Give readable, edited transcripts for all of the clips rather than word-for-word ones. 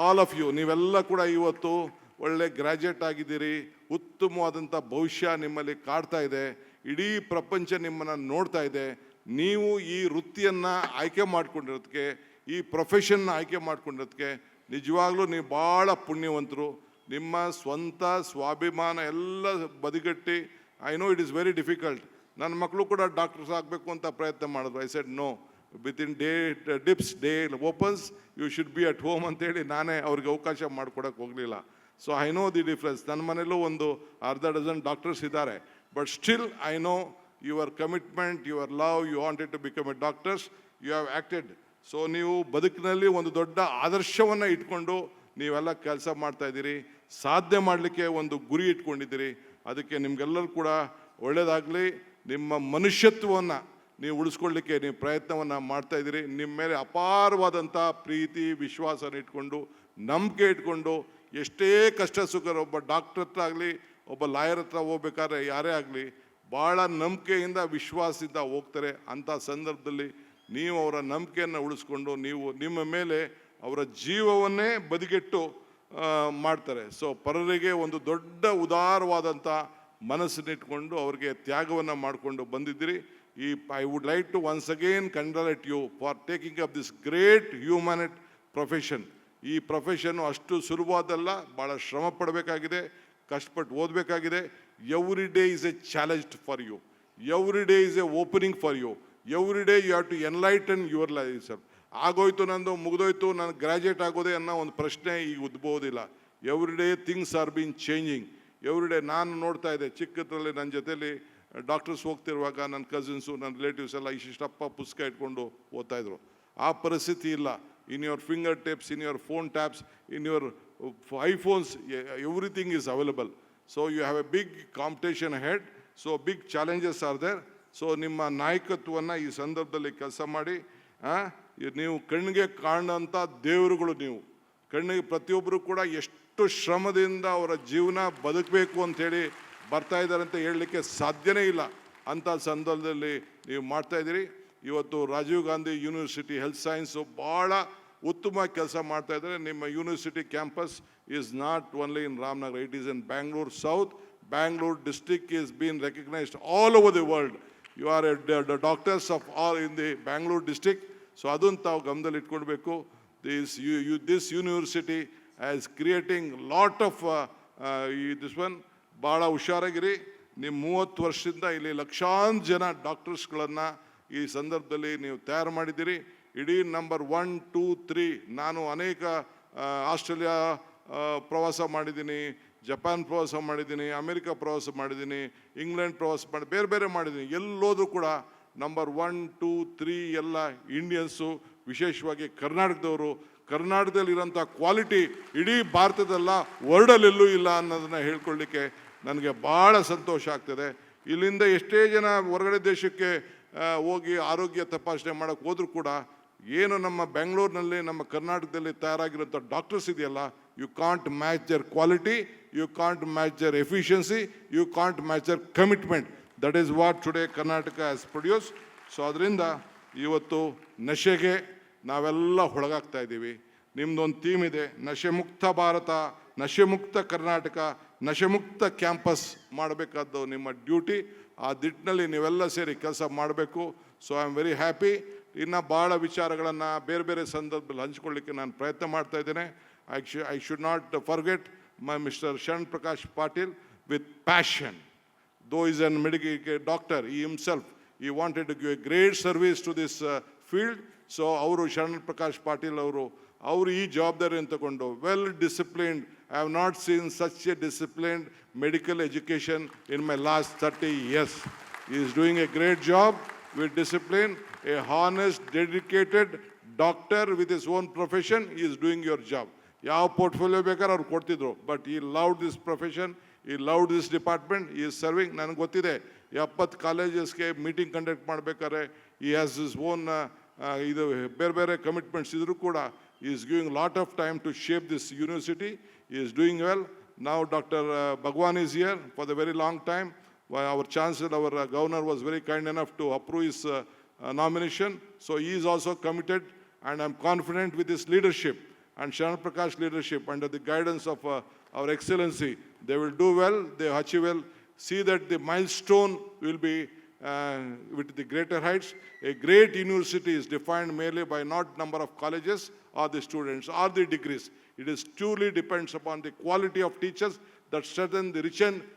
All of you, ನೀವೆಲ್ಲ ಕೂಡ ಇವತ್ತು ಒಳ್ಳೆ ಗ್ರ್ಯಾಜುಯೇಟ್ ಆಗಿದ್ದೀರಿ. ಉತ್ತಮವಾದಂಥ ಭವಿಷ್ಯ ನಿಮ್ಮಲ್ಲಿ ಕಾಡ್ತಾ ಇದೆ. ಇಡೀ ಪ್ರಪಂಚ ನಿಮ್ಮನ್ನು ನೋಡ್ತಾ ಇದೆ. ನೀವು ಈ ವೃತ್ತಿಯನ್ನು ಆಯ್ಕೆ ಮಾಡ್ಕೊಂಡಿರೋದಕ್ಕೆ, ಈ ಪ್ರೊಫೆಷನ್ನ ಆಯ್ಕೆ ಮಾಡ್ಕೊಂಡಿರೋದಕ್ಕೆ ನಿಜವಾಗ್ಲೂ ನೀವು ಭಾಳ ಪುಣ್ಯವಂತರು. ನಿಮ್ಮ ಸ್ವಂತ ಸ್ವಾಭಿಮಾನ ಎಲ್ಲ ಬದಿಗಟ್ಟಿ, I know it is very difficult. ನನ್ನ ಮಕ್ಕಳು ಕೂಡ ಡಾಕ್ಟರ್ಸ್ ಆಗಬೇಕು ಅಂತ ಪ್ರಯತ್ನ ಮಾಡಿದ್ರು. I said no, within day opens you should be at home ಅಂತೇಳಿ ನಾನೇ ಅವ್ರಿಗೆ ಅವಕಾಶ ಮಾಡಿಕೊಡೋಕೆ ಹೋಗಲಿಲ್ಲ. So I know the difference. ನನ್ನ ಮನೇಲೂ ಒಂದು ಅರ್ಧ ಡಜನ್ ಡಾಕ್ಟರ್ಸ್ ಇದ್ದಾರೆ. But still I know your commitment, your love, you wanted to become a doctors, you have acted. So ನೀವು ಬದುಕಿನಲ್ಲಿ ಒಂದು ದೊಡ್ಡ ಆದರ್ಶವನ್ನು ಇಟ್ಕೊಂಡು ನೀವೆಲ್ಲ ಕೆಲಸ ಮಾಡ್ತಾಯಿದ್ದೀರಿ. ಸಾಧನೆ ಮಾಡಲಿಕ್ಕೆ ಒಂದು ಗುರಿ ಇಟ್ಕೊಂಡಿದ್ದೀರಿ. ಅದಕ್ಕೆ ನಿಮಗೆಲ್ಲರೂ ಕೂಡ ಒಳ್ಳೆಯದಾಗಲಿ. ನಿಮ್ಮ ಮನುಷ್ಯತ್ವವನ್ನು ನೀವು ಉಳಿಸ್ಕೊಳ್ಳಿಕ್ಕೆ ನೀವು ಪ್ರಯತ್ನವನ್ನು ಮಾಡ್ತಾಯಿದ್ದೀರಿ. ನಿಮ್ಮ ಮೇಲೆ ಅಪಾರವಾದಂಥ ಪ್ರೀತಿ ವಿಶ್ವಾಸನ ಇಟ್ಕೊಂಡು, ನಂಬಿಕೆ ಇಟ್ಕೊಂಡು, ಎಷ್ಟೇ ಕಷ್ಟ ಸುಖ, ಒಬ್ಬ ಡಾಕ್ಟರ್ ಹತ್ರ ಆಗಲಿ, ಒಬ್ಬ ಲಾಯರ್ ಹತ್ರ ಹೋಗ್ಬೇಕಾದ್ರೆ ಯಾರೇ ಆಗಲಿ ಭಾಳ ನಂಬಿಕೆಯಿಂದ ವಿಶ್ವಾಸದಿಂದ ಹೋಗ್ತಾರೆ. ಅಂಥ ಸಂದರ್ಭದಲ್ಲಿ ನೀವು ಅವರ ನಂಬಿಕೆಯನ್ನು ಉಳಿಸ್ಕೊಂಡು ನೀವು ನಿಮ್ಮ ಮೇಲೆ ಅವರ ಜೀವವನ್ನೇ ಬದಿಗೆಟ್ಟು ಮಾಡ್ತಾರೆ. ಸೊ ಪರರಿಗೆ ಒಂದು ದೊಡ್ಡ ಉದಾರವಾದಂಥ ಮನಸ್ಸನ್ನಿಟ್ಕೊಂಡು ಅವ್ರಿಗೆ ತ್ಯಾಗವನ್ನು ಮಾಡಿಕೊಂಡು ಬಂದಿದ್ದೀರಿ. I would like to once again congratulate you for taking up this great humanity profession. ಈ ಪ್ರೊಫೆಷನ್ನು ಅಷ್ಟು ಸುಲಭವಾದಲ್ಲ, ಭಾಳ ಶ್ರಮ ಪಡಬೇಕಾಗಿದೆ, ಕಷ್ಟಪಟ್ಟು ಓದಬೇಕಾಗಿದೆ. Every day is a challenge for you, every day is a opening for you, every day you have to enlighten your life sir. ಆಗೋಯ್ತು ನಂದು, ಮುಗಿದೋಯ್ತು, ನಾನು ಗ್ರ್ಯಾಜುಯೇಟ್ ಆಗೋದೆ ಅನ್ನೋ ಒಂದು ಪ್ರಶ್ನೆ ಈಗ ಉದ್ಭವೋದಿಲ್ಲ. Every day things are been changing every day. ನಾನು ನೋಡ್ತಾ ಇದ್ದೆ ಚಿಕ್ಕದ್ರಲ್ಲಿ ನನ್ನ ಜೊತೆಲಿ ಡಾಕ್ಟರ್ಸ್ ಹೋಗ್ತಿರುವಾಗ ನನ್ನ ಕಸಿನ್ಸು, ನನ್ನ ರಿಲೇಟಿವ್ಸ್ ಎಲ್ಲ ಇಷ್ಟಪ್ಪ ಪುಸ್ತಕ ಇಟ್ಕೊಂಡು ಓದ್ತಾಯಿದ್ರು. ಆ ಪರಿಸ್ಥಿತಿ ಇಲ್ಲ. In your fingertips, in your phone taps, in your iPhones, everything is available. So you have a big competition head. So big challenges are there. So ನಿಮ್ಮ ನಾಯಕತ್ವವನ್ನು ಈ ಸಂದರ್ಭದಲ್ಲಿ ಕೆಲಸ ಮಾಡಿ. ನೀವು ಕಣ್ಣಿಗೆ ಕಾಣೋಂಥ ದೇವರುಗಳು. ನೀವು ಕಣ್ಣಿಗೆ ಪ್ರತಿಯೊಬ್ಬರು ಕೂಡ ಎಷ್ಟು ಶ್ರಮದಿಂದ ಅವರ ಜೀವನ ಬದುಕಬೇಕು ಅಂಥೇಳಿ ಬರ್ತಾ ಇದ್ದಾರೆ ಅಂತ ಹೇಳಲಿಕ್ಕೆ ಸಾಧ್ಯನೇ ಇಲ್ಲ. ಅಂಥ ಸಂದರ್ಭದಲ್ಲಿ ನೀವು ಮಾಡ್ತಾಯಿದ್ದೀರಿ. ಇವತ್ತು Rajiv Gandhi university health science ಭಾಳ ಉತ್ತಮ ಕೆಲಸ ಮಾಡ್ತಾಯಿದ್ದಾರೆ. ನಿಮ್ಮ university campus is not only in Ramanagara, it is in Bangalore South. Bangalore district is being recognized all over the world. You are the doctors of all in the Bangalore district. So adun tavu gamdalli itkodbeku. This university is creating lot of this one bala ಹುಷಾರಾಗಿರಿ. ನಿಮ್ಮ 30 ವರ್ಷದಿಂದ ಇಲ್ಲಿ ಲಕ್ಷಾಂತರ ಜನ ಡಾಕ್ಟರ್ಸ್ಗಳನ್ನು ಈ ಸಂದರ್ಭದಲ್ಲಿ ನೀವು ತಯಾರು ಮಾಡಿದ್ದೀರಿ. ಇಡೀ ನಂಬರ್ 1, 2, 3 ನಾನು ಅನೇಕ ಆಸ್ಟ್ರೇಲಿಯಾ ಪ್ರವಾಸ ಮಾಡಿದ್ದೀನಿ, ಜಪಾನ್ ಪ್ರವಾಸ ಮಾಡಿದ್ದೀನಿ, ಅಮೆರಿಕ ಪ್ರವಾಸ ಮಾಡಿದ್ದೀನಿ, ಇಂಗ್ಲೆಂಡ್ ಪ್ರವಾಸ ಮಾಡಿ ಬೇರೆ ಬೇರೆ ಮಾಡಿದ್ದೀನಿ. ಎಲ್ಲೋದ್ರೂ ಕೂಡ ನಂಬರ್ 1, 2, 3 ಎಲ್ಲ ಇಂಡಿಯನ್ಸು, ವಿಶೇಷವಾಗಿ ಕರ್ನಾಟಕದವರು. ಕರ್ನಾಟಕದಲ್ಲಿರೋಂಥ ಕ್ವಾಲಿಟಿ ಇಡೀ ಭಾರತದಲ್ಲ, ವರ್ಲ್ಡಲ್ಲೆಲ್ಲೂ ಇಲ್ಲ ಅನ್ನೋದನ್ನು ಹೇಳ್ಕೊಳ್ಳಿಕ್ಕೆ ನನಗೆ ಭಾಳ ಸಂತೋಷ ಆಗ್ತದೆ. ಇಲ್ಲಿಂದ ಎಷ್ಟೇ ಜನ ಹೊರಗಡೆ ದೇಶಕ್ಕೆ ಹೋಗಿ ಆರೋಗ್ಯ ತಪಾಸಣೆ ಮಾಡೋಕ್ಕೆ ಹೋದರೂ ಕೂಡ ಏನು ನಮ್ಮ ಬೆಂಗಳೂರಿನಲ್ಲಿ, ನಮ್ಮ ಕರ್ನಾಟಕದಲ್ಲಿ ತಯಾರಾಗಿರೋಂಥ ಡಾಕ್ಟರ್ಸ್ ಇದೆಯಲ್ಲ, you can't match their quality, you can't match their efficiency, you can't match their commitment. That is what today Karnataka has produce. So ಅದರಿಂದ ಇವತ್ತು ನಶೆಗೆ ನಾವೆಲ್ಲ ಒಳಗಾಗ್ತಾ ಇದ್ದೀವಿ. ನಿಮ್ಮದೊಂದು ಥೀಮ್ ಇದೆ, ನಶೆ ಮುಕ್ತ ಭಾರತ, ನಶೆ ಮುಕ್ತ ಕರ್ನಾಟಕ, ನಶೆ ಮುಕ್ತ ಕ್ಯಾಂಪಸ್ ಮಾಡಬೇಕಾದ್ದು ನಿಮ್ಮ ಡ್ಯೂಟಿ. ಆ ದಿಟ್ಟಿನಲ್ಲಿ ನೀವೆಲ್ಲ ಸೇರಿ ಕೆಲಸ ಮಾಡಬೇಕು. So I am very happy. ಇನ್ನು ಭಾಳ ವಿಚಾರಗಳನ್ನು ಬೇರೆ ಬೇರೆ ಸಂದರ್ಭದಲ್ಲಿ ಹಂಚ್ಕೊಳ್ಳಿಕ್ಕೆ ನಾನು ಪ್ರಯತ್ನ ಮಾಡ್ತಾ ಇದ್ದೇನೆ. I should not forget my Mr. Sharan Prakash Patil with passion. Though he is a medical doctor, he himself, he wanted to give a great service to this field. So ಅವರು Sharan Prakash Patil ಅವರು ಈ ಜವಾಬ್ದಾರಿಯನ್ನು ತಗೊಂಡು well disciplined. I have not seen such a disciplined medical education in my last 30 years. He is doing a great job with discipline. A honest, dedicated doctor with his own profession, he is doing your job. ಯಾವ portfolio ಬೇಕಾದ್ರೆ ಅವ್ರು ಕೊಡ್ತಿದ್ರು, but ಈ loved this profession, ಈ loved this department, ಈ serving. ನನಗೆ ಗೊತ್ತಿದೆ 70 ಕಾಲೇಜಸ್ಗೆ meeting conduct ಮಾಡಬೇಕಾದ್ರೆ ಈ ಹ್ಯಾಸ್ ಇಸ್ ಓನ್ ಇದು ಬೇರೆ ಬೇರೆ ಕಮಿಟ್ಮೆಂಟ್ಸ್ ಇದ್ರೂ ಕೂಡ he is giving a lot of time to shape this university. He is doing well. Now Dr. Bhagwan is here for the very long time. Our chancellor, our governor was very kind enough to approve his nomination. So he is also committed, and I am confident with his leadership and Sharan Prakash leadership under the guidance of our Excellency, they will do well, they achieve well. See that the milestone will be with the greater heights. A great university is defined merely by not number of colleges or the students or the degrees. It is truly depends upon the quality of teachers that strengthen the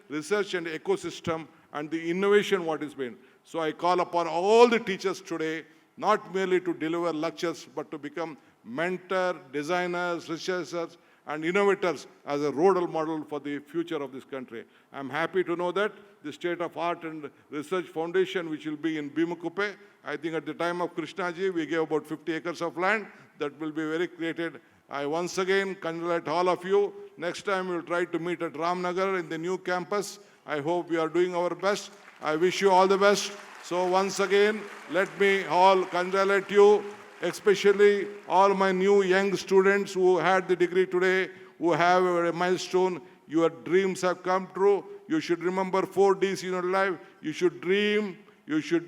research and ecosystem and the innovation what is being. So I call upon all the teachers today, not merely to deliver lectures, but to become mentor, designers, researchers, and innovators as a role model for the future of this country. I'm happy to know that the State of Art and Research Foundation, which will be in Bhimakuppe, I think at the time of Krishnaji, we gave about 50 acres of land that will be very created. I once again congratulate all of you. Next time we'll try to meet at Ramnagar in the new campus. I hope we are doing our best. I wish you all the best. So once again, let me all congratulate you, especially all my new young students who had the degree today, who have a milestone. Your dreams have come true. You should remember 4 Ds in your life. You should dream, you should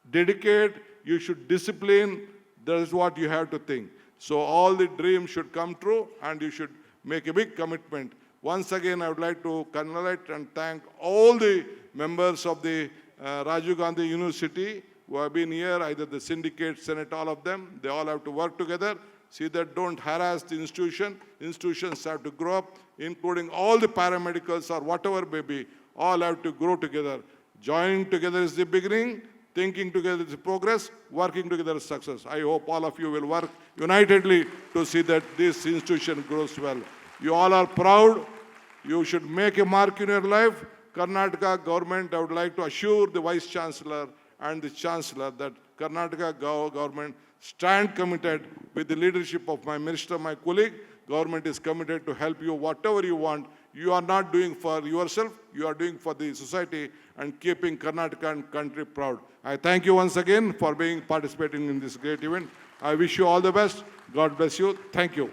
dedicate, you should discipline. That is what you have to think. So all the dreams should come true and you should make a big commitment. Once again, I would like to congratulate and thank all the members of the Rajiv Gandhi University who have been here, either the syndicate, senate, all of them. They all have to work together. See that don't harass the institution. Institutions have to grow up, including all the paramedicals or whatever may be. All have to grow together. Joining together is the beginning. Thinking together is progress. Working together is success. I hope all of you will work unitedly to see that this institution grows well. You all are proud. You should make a mark in your life. Karnataka government, I would like to assure the Vice Chancellor and the Chancellor that Karnataka government stand committed with the leadership of my minister, my colleague. Government is committed to help you whatever you want. You are not doing for yourself, you are doing for the society and keeping Karnataka and country proud. I thank you once again for participating in this great event. I wish you all the best. God bless you. Thank you.